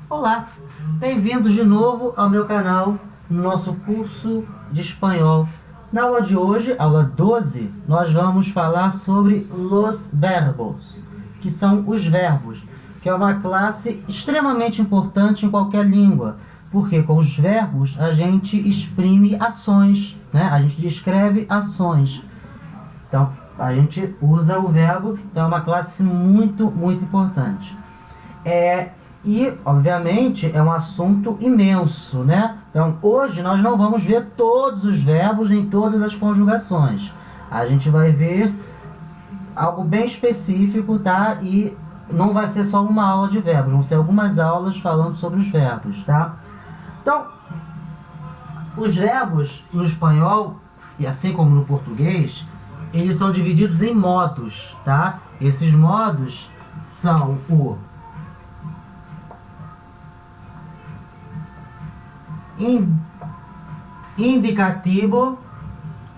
Olá, bem-vindos de novo ao meu canal, no nosso curso de espanhol. Na aula de hoje, aula 12, nós vamos falar sobre los verbos, que são os verbos, que é uma classe extremamente importante em qualquer língua, porque com os verbos a gente exprime ações, né? A gente descreve ações. Então, a gente usa o verbo, então é uma classe muito importante. E, obviamente, é um assunto imenso, né? Então, hoje nós não vamos ver todos os verbos em todas as conjugações. A gente vai ver algo bem específico, tá? E não vai ser só uma aula de verbos, vão ser algumas aulas falando sobre os verbos, tá? Então, os verbos no espanhol, e assim como no português, eles são divididos em modos, tá? Esses modos são o indicativo,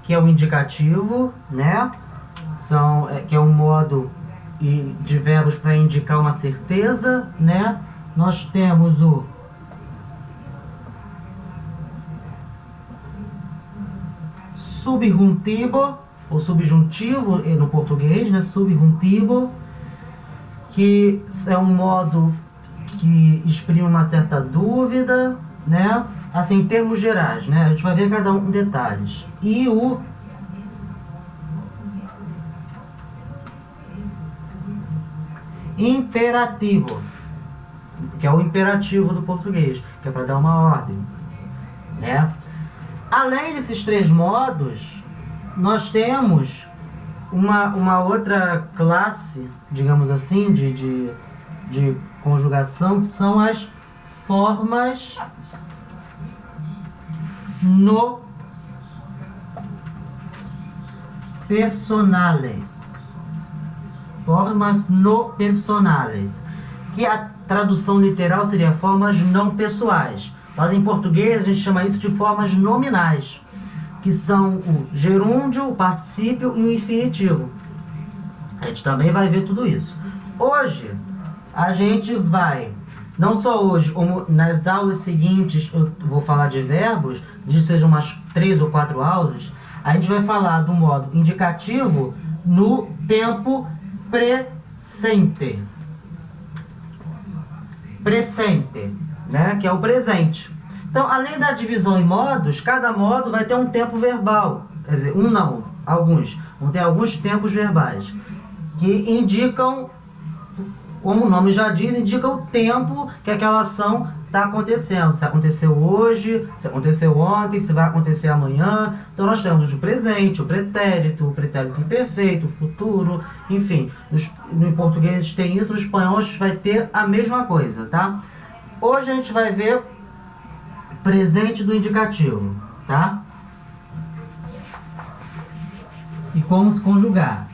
que é o indicativo, né? Que é um modo de verbos para indicar uma certeza, né? Nós temos o subjuntivo, ou subjuntivo no português, né? Subjuntivo, que é um modo que exprime uma certa dúvida, né? Assim, em termos gerais, né? A gente vai ver cada um detalhes. E o imperativo, que é o imperativo do português, que é para dar uma ordem, né? Além desses três modos, nós temos uma outra classe, digamos assim, de conjugação, que são as formas no personales. Formas no personales, que a tradução literal seria formas não pessoais. Mas em português a gente chama isso de formas nominais, que são o gerúndio, o particípio e o infinitivo. A gente também vai ver tudo isso. Hoje a gente vai, não só hoje, como nas aulas seguintes eu vou falar de verbos, que sejam umas 3 ou 4 aulas, a gente vai falar do modo indicativo no tempo presente. Presente, né? Que é o presente. Então, além da divisão em modos, cada modo vai ter um tempo verbal. Quer dizer, alguns. Vão ter alguns tempos verbais que indicam, como o nome já diz, indica o tempo que aquela ação está acontecendo. Se aconteceu hoje, se aconteceu ontem, se vai acontecer amanhã. Então nós temos o presente, o pretérito imperfeito, o futuro, enfim. No português tem isso, no espanhol a gente vai ter a mesma coisa, tá? Hoje a gente vai ver presente do indicativo, tá? E como se conjugar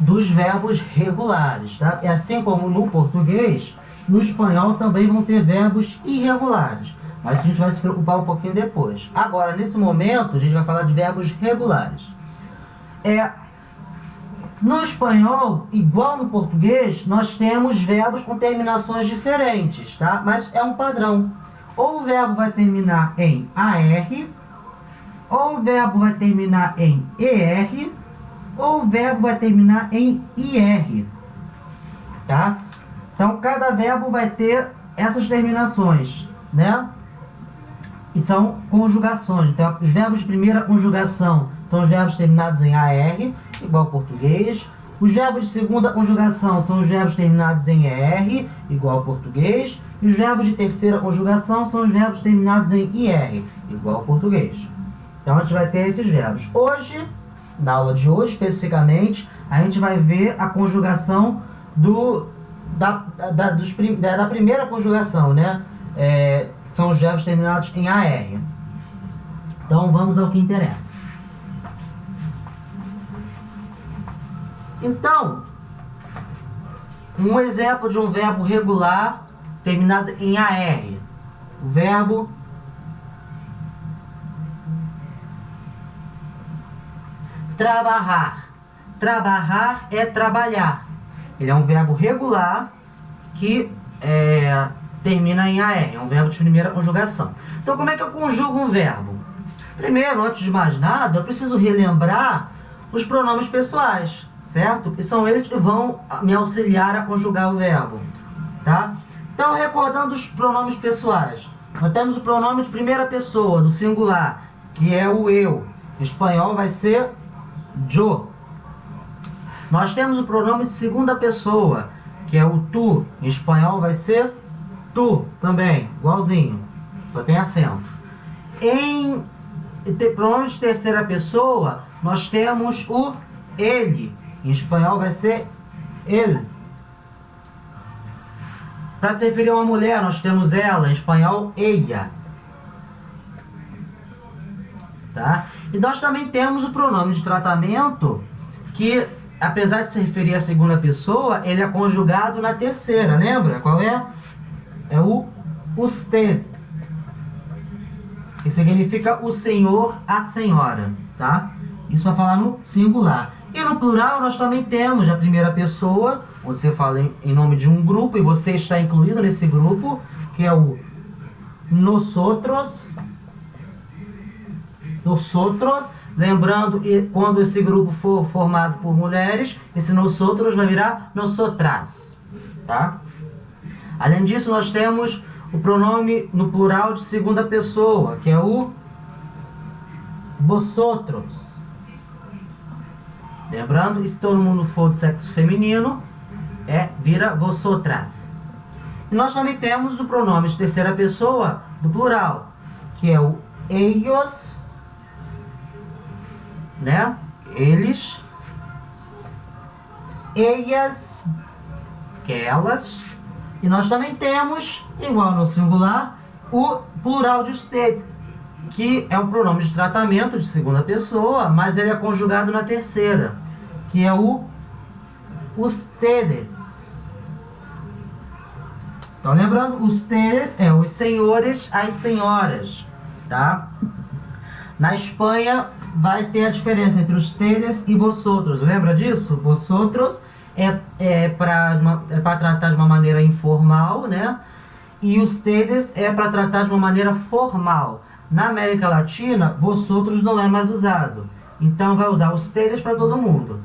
dos verbos regulares, tá? E assim como no português, no espanhol também vão ter verbos irregulares, mas a gente vai se preocupar um pouquinho depois. Agora, nesse momento, a gente vai falar de verbos regulares. No espanhol, igual no português, nós temos verbos com terminações diferentes, tá? Mas é um padrão. Ou o verbo vai terminar em AR, ou o verbo vai terminar em ER, ou o verbo vai terminar em IR, tá? Então, cada verbo vai ter essas terminações, né? E são conjugações. Então, os verbos de primeira conjugação são os verbos terminados em AR, igual ao português. Os verbos de segunda conjugação são os verbos terminados em ER, igual ao português. E os verbos de terceira conjugação são os verbos terminados em IR, igual ao português. Então, a gente vai ter esses verbos. Hoje, na aula de hoje especificamente, a gente vai ver a conjugação da primeira conjugação, né? São os verbos terminados em AR. Então vamos ao que interessa. Então, um exemplo de um verbo regular terminado em AR. O verbo trabalhar. Trabalhar é trabalhar. Ele é um verbo regular que termina em AR, é um verbo de primeira conjugação. Então, como é que eu conjugo um verbo? Primeiro, antes de mais nada, eu preciso relembrar os pronomes pessoais, certo? Porque são eles que vão me auxiliar a conjugar o verbo, tá? Então, recordando os pronomes pessoais, nós temos o pronome de primeira pessoa, do singular, que é o eu. Em espanhol vai ser yo. Nós temos o pronome de segunda pessoa, que é o tu. Em espanhol vai ser tu também, igualzinho, só tem acento. Em pronome de terceira pessoa, nós temos o ele. Em espanhol vai ser ele. Para se referir a uma mulher, nós temos ela. Em espanhol, ella. Tá? E nós também temos o pronome de tratamento, que, apesar de se referir à segunda pessoa, ele é conjugado na terceira. Lembra qual é? É o usted. Que significa o senhor, a senhora, tá? Isso vai falar no singular. E no plural nós também temos a primeira pessoa, você fala em nome de um grupo e você está incluído nesse grupo, que é o nosotros. Nosotros, lembrando que quando esse grupo for formado por mulheres, esse nosotros vai virar nosotras, tá? Além disso, nós temos o pronome no plural de segunda pessoa, que é o vosotros. Lembrando que se todo mundo for do sexo feminino, vira vosotras. E nós também temos o pronome de terceira pessoa do plural, que é o ellos, né? Eles, ellas, que é elas. E nós também temos, igual no singular, o plural de usted, que é um pronome de tratamento de segunda pessoa, mas ele é conjugado na terceira, que é o ustedes. Então, lembrando, ustedes é os senhores, as senhoras, tá? Na Espanha vai ter a diferença entre ustedes e vosotros. Lembra disso? Vosotros é para tratar de uma maneira informal, né? E ustedes é para tratar de uma maneira formal. Na América Latina, vosotros não é mais usado. Então vai usar ustedes para todo mundo,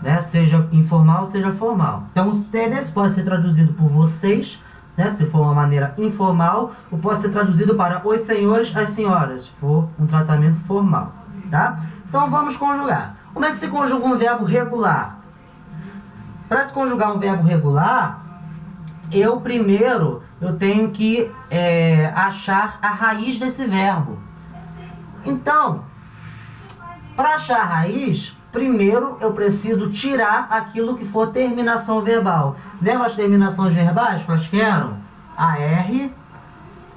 né? Seja informal, seja formal. Então ustedes pode ser traduzido por vocês, né? Se for uma maneira informal, ou pode ser traduzido para os senhores, as senhoras, se for um tratamento formal, tá? Então vamos conjugar. Como é que se conjuga um verbo regular? Para se conjugar um verbo regular, primeiro eu tenho que achar a raiz desse verbo. Então, para achar a raiz, primeiro eu preciso tirar aquilo que for terminação verbal. Lembra as terminações verbais? Quais que eram? AR,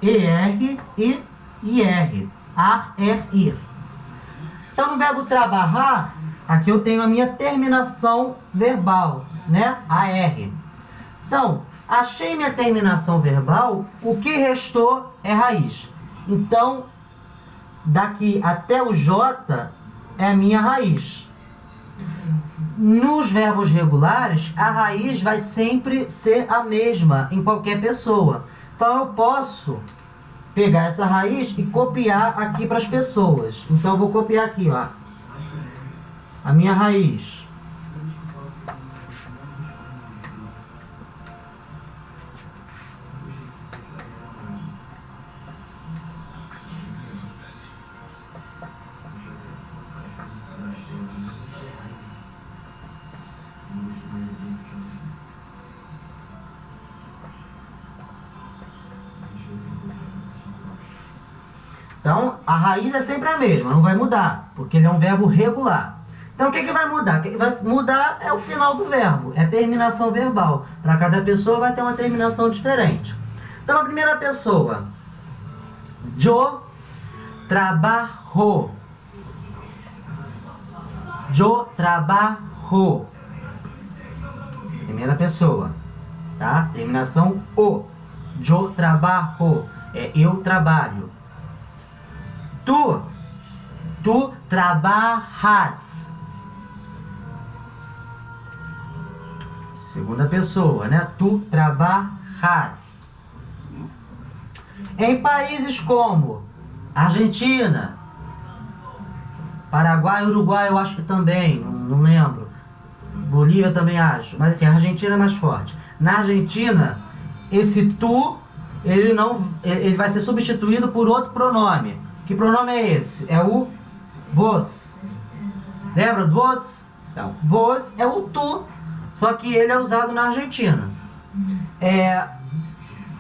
ER e IR. Ar, er, ir. Então, no verbo trabalhar, aqui eu tenho a minha terminação verbal, né? AR. Então, achei minha terminação verbal, o que restou é raiz. Então, daqui até o J é a minha raiz. Nos verbos regulares, a raiz vai sempre ser a mesma em qualquer pessoa. Então, eu posso pegar essa raiz e copiar aqui para as pessoas. Então, eu vou copiar aqui, ó, a minha raiz. Então, a raiz é sempre a mesma, não vai mudar, porque ele é um verbo regular. Então, o que vai mudar? O que vai mudar é o final do verbo, é a terminação verbal. Para cada pessoa vai ter uma terminação diferente. Então, a primeira pessoa, yo trabajo. Yo trabajo. Primeira pessoa, tá? Terminação o. Yo trabajo, é eu trabalho. Tu trabajas. Segunda pessoa, né? Tu trabajas. Em países como Argentina, Paraguai, Uruguai, eu acho que também, não lembro. Bolívia também acho, mas enfim, a Argentina é mais forte. Na Argentina, esse tu, ele vai ser substituído por outro pronome. Que pronome é esse? É o vos. Lembra do vos? Então, vos é o tu, só que ele é usado na Argentina.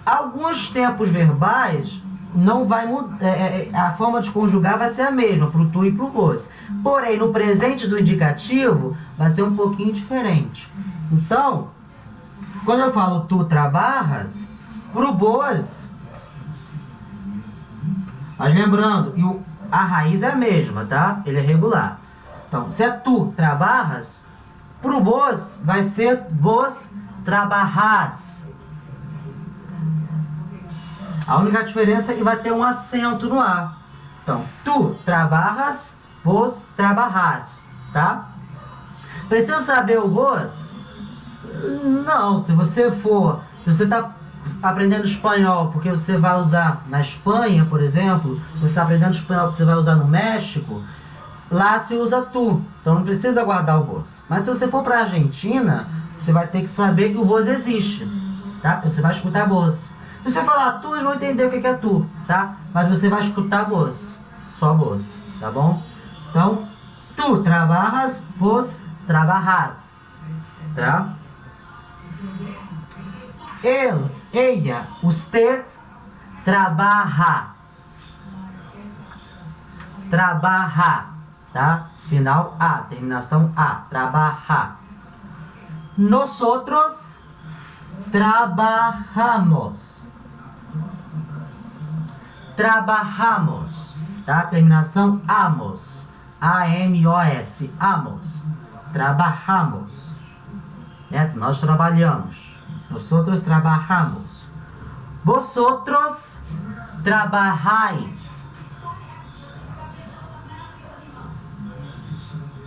Alguns tempos verbais não vai mudar, a forma de conjugar vai ser a mesma para o tu e para o vos. Porém, no presente do indicativo vai ser um pouquinho diferente. Então, quando eu falo tu trabalhas, para o vos, mas lembrando, a raiz é a mesma, tá? Ele é regular. Então, se é tu trabalhas, para o vos vai ser vos trabalhas. A única diferença é que vai ter um acento no A. Então, tu trabalhas, vos trabalhas, tá? Precisa saber o vos? Não, se você está aprendendo espanhol porque você vai usar na Espanha, por exemplo, você está aprendendo espanhol que você vai usar no México, lá se usa tu, então não precisa guardar o vos. Mas se você for para a Argentina, você vai ter que saber que o vos existe, tá? Você vai escutar vos. Se você falar tu, eles vão entender o que é tu, tá? Mas você vai escutar vos, só vos, tá bom? Então, tu trabalhas, vos trabalhas, tá? Ele, ella, usted trabaja. Trabaja, tá? Final A, terminação A, trabaja. Nosotros trabajamos. Trabajamos, tá? Terminação amos. A-M-O-S, amos. Trabajamos, né? Nós trabalhamos. Nosotros trabajamos. Vosotros trabajáis.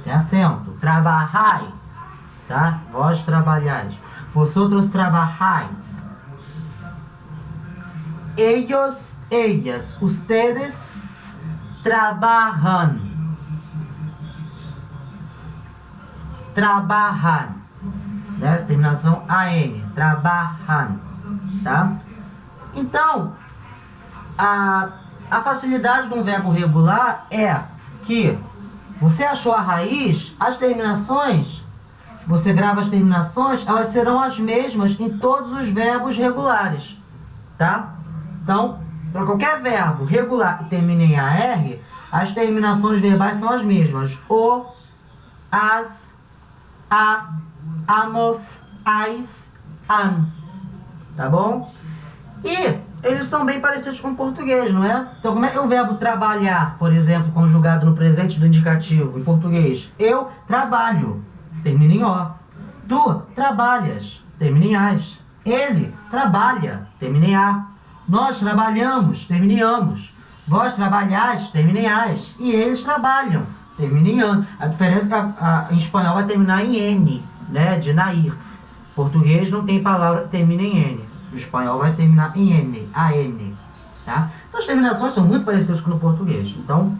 Tem acento. Trabajáis, tá? Vós trabalhais. Vosotros trabajáis. Ellos, ellas, ustedes trabajan. Trabajan, né? Terminação AN. Trabajan, tá? Então, a facilidade de um verbo regular é que você achou a raiz, as terminações, você grava as terminações, elas serão as mesmas em todos os verbos regulares, tá? Então, para qualquer verbo regular que termine em AR, as terminações verbais são as mesmas. O, as, a, amos, ais, an. Tá bom? E eles são bem parecidos com o português, não é? Então, como é que é o verbo trabalhar, por exemplo, conjugado no presente do indicativo em português? Eu trabalho, termina em O. Tu trabalhas, termina em AS. Ele trabalha, termina em A. Nós trabalhamos, termina em ambos. Vós trabalhais, termina em AS. E eles trabalham, termina em AN. A diferença é que em espanhol vai terminar em N, né? De Nair. Português não tem palavra que termina em N. O espanhol vai terminar em N, A-N, tá? Então as terminações são muito parecidas com o português. Então,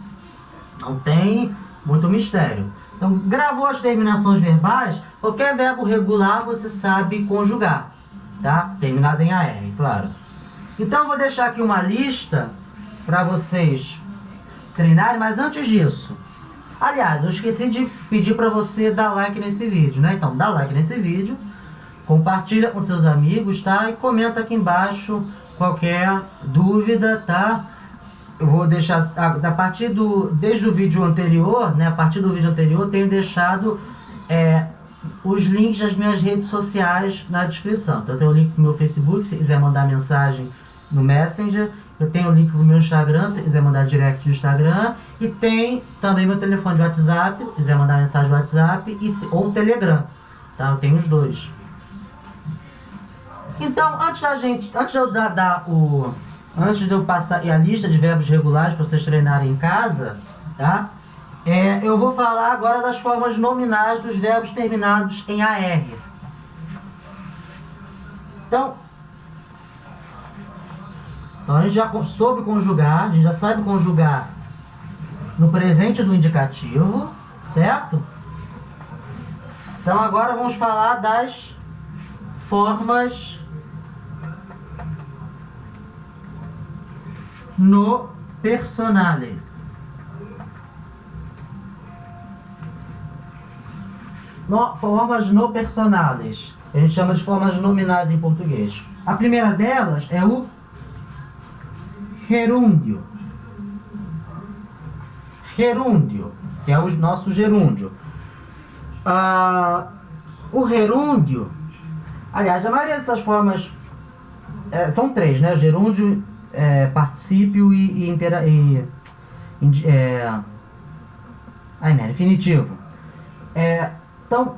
não tem muito mistério. Então, gravou as terminações verbais, qualquer verbo regular você sabe conjugar, tá? Terminado em AR, claro. Então, eu vou deixar aqui uma lista para vocês treinarem, mas antes disso... Aliás, eu esqueci de pedir para você dar like nesse vídeo, né? Então, dá like nesse vídeo, compartilha com seus amigos, tá? E comenta aqui embaixo qualquer dúvida, tá? Eu vou deixar, desde o vídeo anterior, né? A partir do vídeo anterior, tenho deixado os links das minhas redes sociais na descrição. Então, eu tenho o link pro meu Facebook, se quiser mandar mensagem no Messenger. Eu tenho o link pro meu Instagram, se quiser mandar direct no Instagram. E tem também meu telefone de WhatsApp, se quiser mandar mensagem no WhatsApp, ou Telegram, tá? Eu tenho os dois. Então, antes de eu passar a lista de verbos regulares para vocês treinarem em casa, tá? Eu vou falar agora das formas nominais dos verbos terminados em AR. Então, Então a gente já soube conjugar, a gente já sabe conjugar no presente do indicativo, certo? Então agora vamos falar das formas no personales. Formas no personales. A gente chama de formas nominais em português. A primeira delas é o gerúndio. Gerúndio, que é o nosso gerúndio. O gerúndio, aliás, a maioria dessas formas são três, né? Gerúndio, particípio e infinitivo. Então,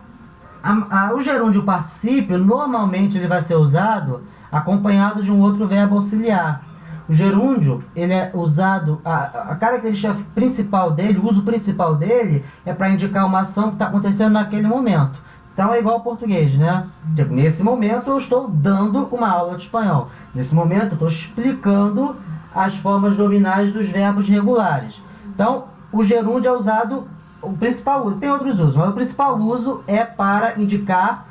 o gerúndio particípio, normalmente ele vai ser usado acompanhado de um outro verbo auxiliar. O gerúndio, ele é usado, a característica principal dele, o uso principal dele é para indicar uma ação que está acontecendo naquele momento. Então é igual ao português, né? Tipo, nesse momento eu estou dando uma aula de espanhol. Nesse momento eu estou explicando as formas nominais dos verbos regulares. Então, o gerúndio é usado, o principal uso, tem outros usos, mas o principal uso é para indicar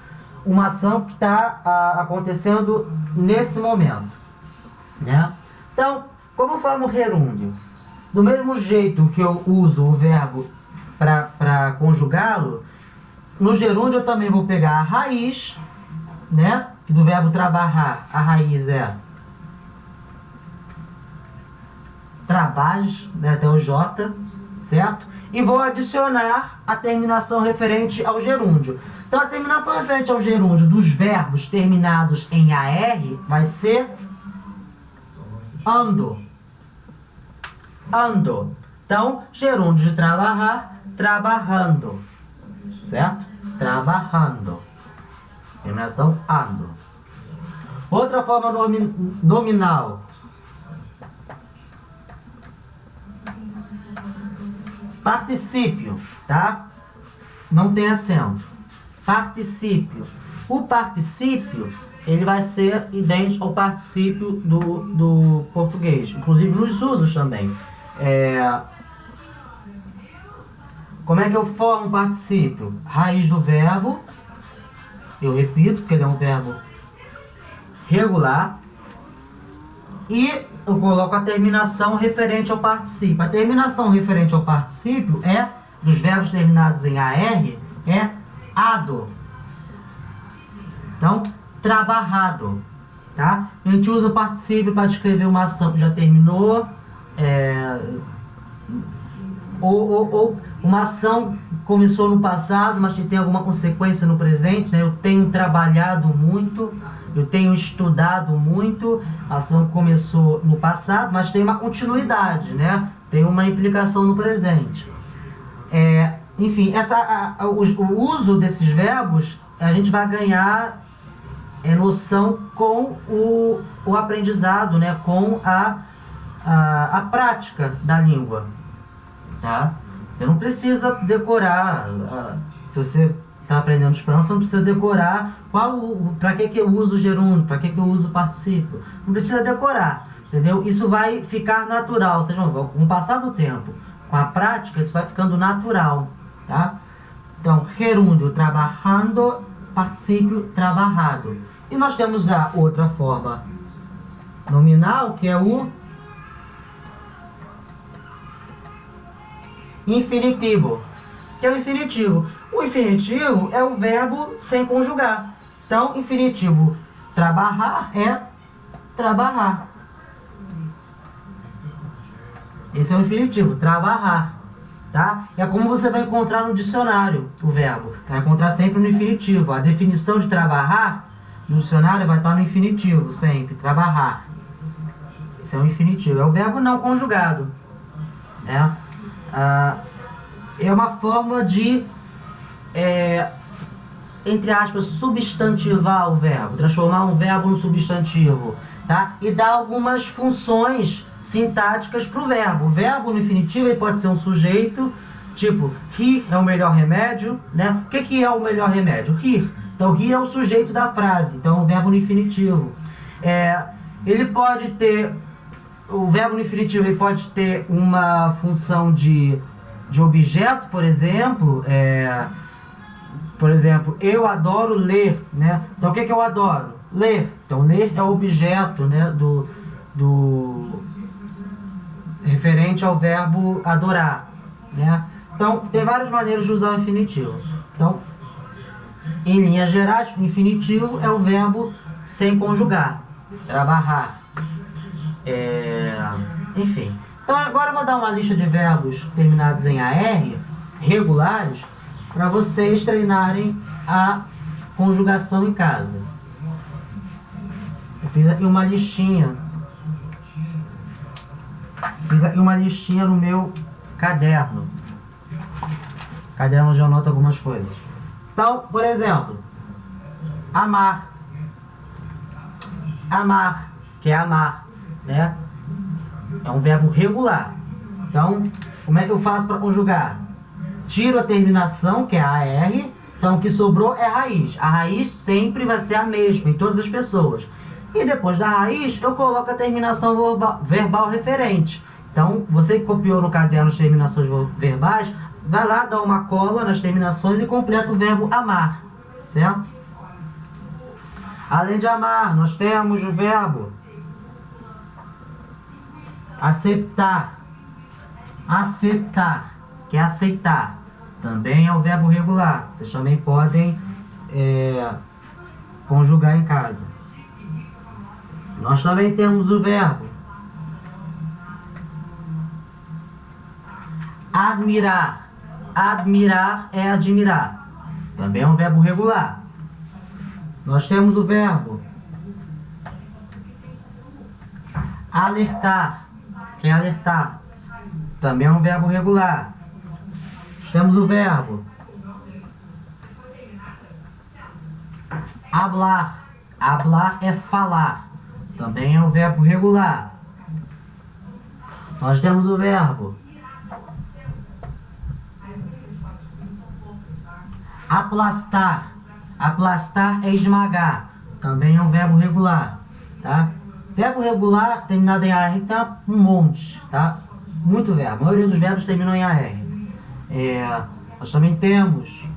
uma ação que está acontecendo nesse momento, né? Então, como fala no gerúndio? Do mesmo jeito que eu uso o verbo para conjugá-lo, no gerúndio eu também vou pegar a raiz, né? Do verbo trabalhar, a raiz é trabalho, né? Até o J, certo? E vou adicionar a terminação referente ao gerúndio. Então, a terminação referente ao gerúndio dos verbos terminados em AR vai ser ando. Ando. Então, gerúndio de trabalhar, trabajando. Certo? Trabajando. Terminação ando. Outra forma nominal. Particípio, tá? Não tem acento. Particípio. O particípio, ele vai ser idêntico ao particípio do português, inclusive nos usos também. Como é que eu formo o particípio? Raiz do verbo, eu repito, porque ele é um verbo regular, e eu coloco a terminação referente ao particípio. A terminação referente ao particípio dos verbos terminados em AR, é ado. Então, trabalhado, tá? A gente usa o particípio para descrever uma ação que já terminou, ou uma ação que começou no passado, mas que tem alguma consequência no presente, né? Eu tenho trabalhado muito, eu tenho estudado muito, a ação começou no passado, mas tem uma continuidade, né? Tem uma implicação no presente. Enfim, o uso desses verbos, a gente vai ganhar noção com o aprendizado, né? Com a prática da língua, tá? Você não precisa decorar, se você está aprendendo espanhol, você não precisa decorar para que eu uso o gerúndio, para que eu uso o particípio. Não precisa decorar, entendeu? Isso vai ficar natural, ou seja, com o passar do tempo, com a prática, isso vai ficando natural, tá? Então, gerúndio, trabajando, particípio, trabajado. E nós temos a outra forma nominal, que é o infinitivo, que é o infinitivo. O infinitivo é o verbo sem conjugar. Então, infinitivo trabalhar é trabalhar. Esse é o infinitivo, trabalhar, tá? É como você vai encontrar no dicionário o verbo. Vai encontrar sempre no infinitivo. A definição de trabalhar no dicionário vai estar no infinitivo, sempre, trabalhar. Esse é o infinitivo, é o verbo não conjugado, né? É uma forma de, entre aspas, substantivar o verbo, transformar um verbo no substantivo, tá? E dar algumas funções sintáticas para o verbo. O verbo no infinitivo ele pode ser um sujeito, tipo, rir é o melhor remédio, né? O que é o melhor remédio? Rir. Então, rir é o sujeito da frase, então é um verbo no infinitivo. Ele pode ter o verbo no infinitivo ele pode ter uma função de objeto, por exemplo. Por exemplo, eu adoro ler, né? Então o que eu adoro? Ler. Então ler é o objeto, né, do referente ao verbo adorar, né? Então tem várias maneiras de usar o infinitivo. Então, em linhas gerais, o infinitivo é o verbo sem conjugar, trabalhar. Enfim. Então agora eu vou dar uma lista de verbos terminados em AR, regulares, para vocês treinarem a conjugação em casa. Eu fiz aqui uma listinha. No meu caderno. Caderno onde eu anoto algumas coisas. Então, por exemplo, amar. Amar, que é amar, né? É um verbo regular. Então, como é que eu faço para conjugar? Tiro a terminação, que é a AR. Então, o que sobrou é a raiz. A raiz sempre vai ser a mesma em todas as pessoas. E depois da raiz, eu coloco a terminação verbal referente. Então, você que copiou no caderno as terminações verbais, vai lá, dá uma cola nas terminações e completa o verbo amar. Certo? Além de amar, nós temos o verbo aceitar. Aceitar, que é aceitar. Também é o verbo regular. Vocês também podem conjugar em casa. Nós também temos o verbo admirar. Admirar é admirar. Também é um verbo regular. Nós temos o verbo alertar, que é alertar. Também é um verbo regular. Temos o verbo hablar. Hablar é falar. Também é um verbo regular. Nós temos o verbo aplastar. Aplastar é esmagar. Também é um verbo regular. Tá? Verbo regular terminado em AR tem um monte. Tá? Muito verbo. A maioria dos verbos terminam em AR. Nós também temos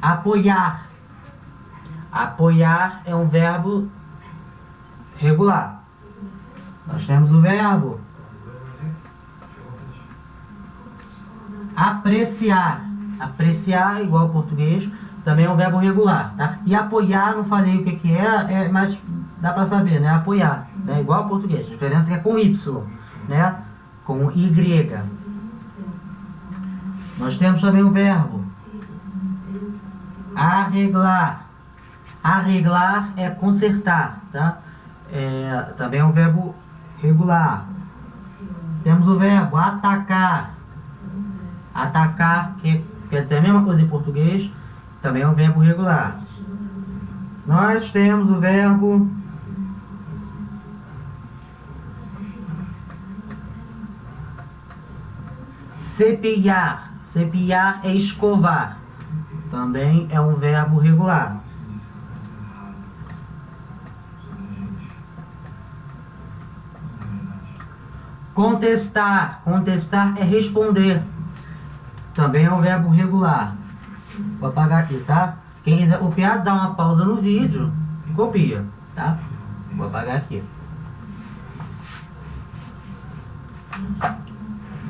apoiar. Apoiar é um verbo regular. Nós temos o verbo apreciar. Apreciar, igual ao português, também é um verbo regular. Tá? E apoiar, não falei o que é, mas dá para saber, né? Apoiar, né? Igual ao português. A diferença é com Y, né? Com Y. Nós temos também o verbo arreglar. Arreglar é consertar, tá? Também é um verbo regular. Temos o verbo atacar. Atacar, que quer dizer a mesma coisa em português, também é um verbo regular. Nós temos o verbo cepilhar. Cepilhar é escovar. Também é um verbo regular. Contestar. Contestar é responder. Também é um verbo regular. Vou apagar aqui, tá? Quem quiser copiar, dá uma pausa no vídeo e copia, tá? Vou apagar aqui.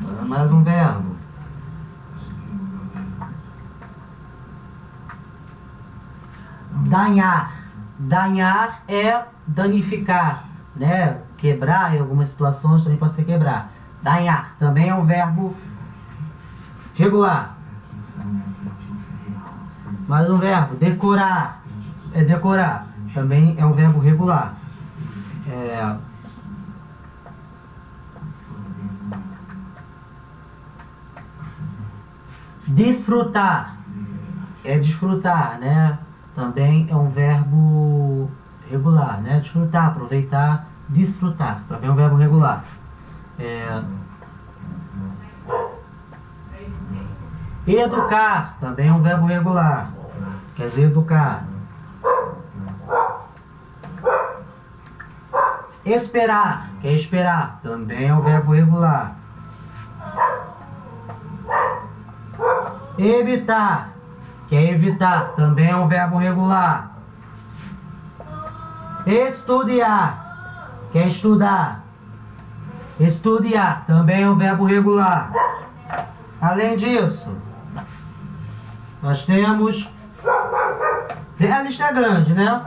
Agora mais um verbo. Danhar. Danhar é danificar, né? Quebrar, em algumas situações também pode ser quebrar. Danhar também é um verbo regular. Mais um verbo. Decorar. É decorar. Também é um verbo regular. Desfrutar. É desfrutar, né? Também é um verbo regular, né? Desfrutar, aproveitar, desfrutar. Também é um verbo regular. Educar. Também é um verbo regular. Quer dizer, educar. Esperar, que é esperar, também é um verbo regular. Evitar, que é evitar, também é um verbo regular. Estudiar, que é estudar. Estudiar, também é um verbo regular. Além disso, nós temos... A lista é grande, né?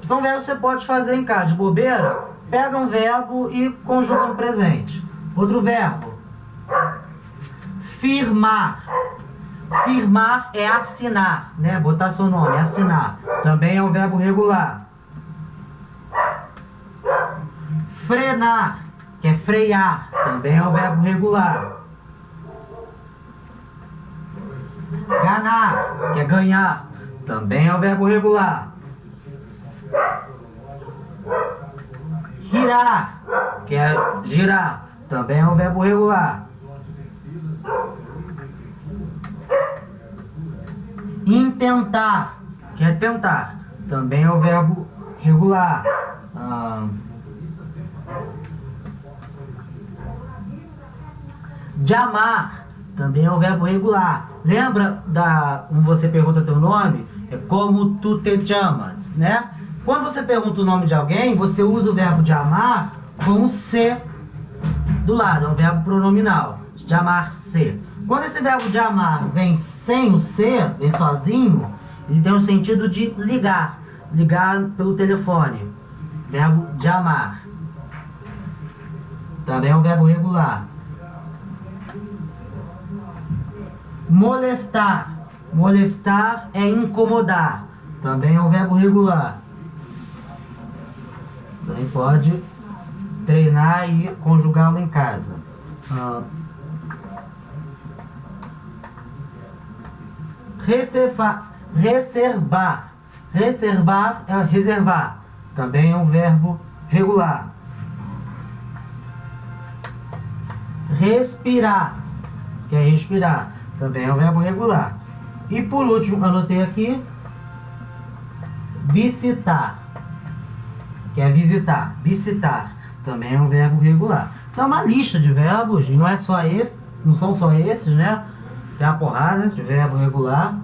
São verbos que você pode fazer em casa, de bobeira. Pega um verbo e conjuga no presente. Outro verbo. Firmar. Firmar é assinar, né? Botar seu nome, assinar. Também é um verbo regular. Frenar, que é frear. Também é um verbo regular. Ganar, que é ganhar. Também é um verbo regular. Girar, que é girar. Também é um verbo regular. Intentar, que é tentar. Também é um verbo regular. De amar, também é um verbo regular. Lembra quando você pergunta teu nome? É como tu te chamas, né? Quando você pergunta o nome de alguém, você usa o verbo de amar com um se do lado, é um verbo pronominal. De amar-se. Quando esse verbo de amar vem sem o se, vem sozinho, ele tem um sentido de ligar. Ligar pelo telefone. Verbo de amar. Também é um verbo regular. Molestar. Molestar é incomodar. Também é um verbo regular. Também pode treinar e conjugá-lo em casa. Reservar. Reservar é reservar. Também é um verbo regular. Respirar, que é respirar. Também é um verbo regular. E por último, anotei aqui, visitar, que é visitar. Visitar também é um verbo regular. Então é uma lista de verbos, e não é só esse, não são só esses, né? Tem uma porrada de verbo regular.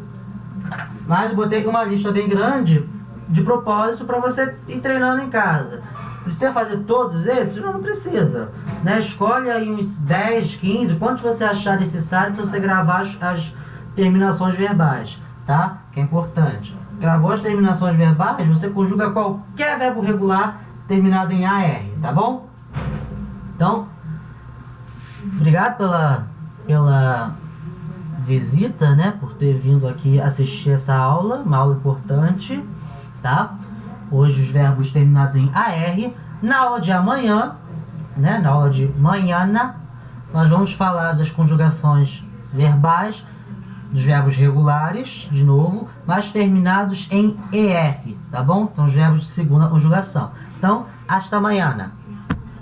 Mas eu botei uma lista bem grande de propósito para você ir treinando em casa. Precisa fazer todos esses? Não precisa. Né? Escolhe aí uns 10, 15, quantos você achar necessário para você gravar as terminações verbais, tá? Que é importante. Gravou as terminações verbais, você conjuga qualquer verbo regular terminado em AR, tá bom? Então, obrigado pela visita, né? Por ter vindo aqui assistir essa aula, uma aula importante, tá? Hoje os verbos terminados em AR. Na aula de amanhã, né? Na aula de manhã, nós vamos falar das conjugações verbais, dos verbos regulares, de novo, mas terminados em ER, tá bom? São os verbos de segunda conjugação. Então, hasta amanhã.